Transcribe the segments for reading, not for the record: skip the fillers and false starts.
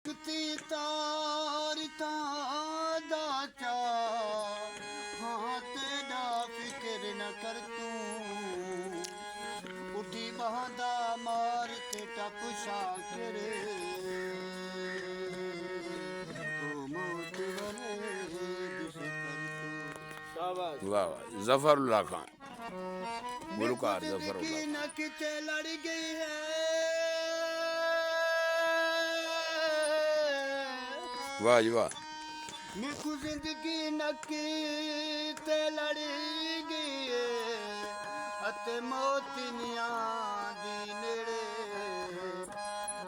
चमकती तार दा चा हाँ तेरा फिक्र न कर तू उठी बहादा मार के टप शाकिर ओ मौत वाले दिस कर तू शाबाश वाह वाह जफरुल्लाह खान गुलकार जिंदगी जफरुल्लाह न किते लड़ गई है वाह जी वाह मेकू जिंदगी न किते लड़ गई है अते मौत नियां दी नेड़े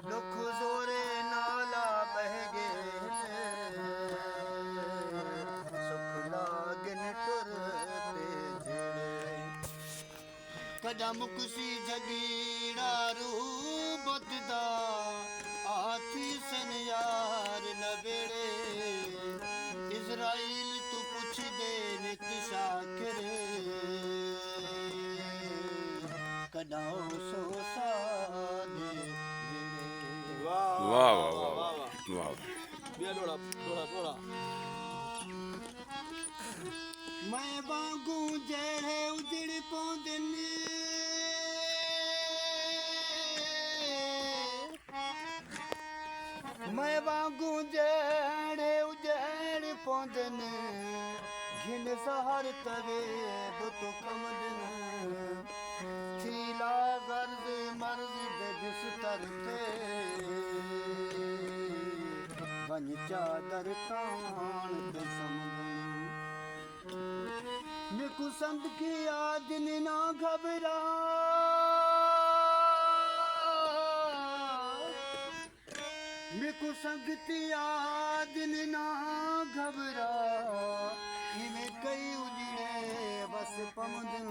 दुख जोरे नाला बह गए सुख लागन टुर ते जेड़े कदम कुसी जगीड़ा रू बददा आथी सन यार नबेड़े इज़राइल तू पुछ दे नित शाकिर कदाओ सो सादे वाह वाह वाह वाह वाह वाह वाह वाह बिया थोड़ा मैं वांगू जड़े उजड़ पौंदन मैं वांगू जड़े उजड़ पौंदन घिन सहर तवे बुत कमदन थीला गर्द मर्द दे बिस्तर ते बन चादर तान ते समदन निकु संत की आदिन ना घबरा निकु संगति आदिन ना घबरा इन्हें कई उजड़े बस पमदन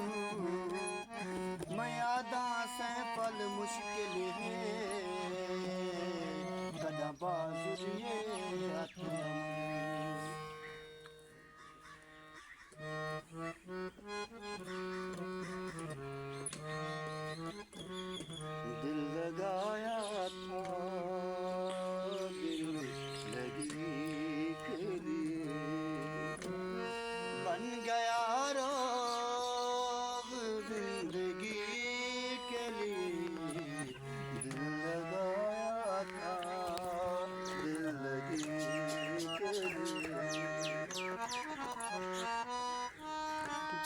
मैं आदा से पल मुश्किल है कदा बाजुरिए दिल लगाया था दिल लगी के लिए बन गया रोग जिंदगी के लिए दिल लगाया था दिल लगी के लिए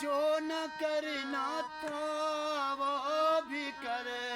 जो न करना था वो भी करे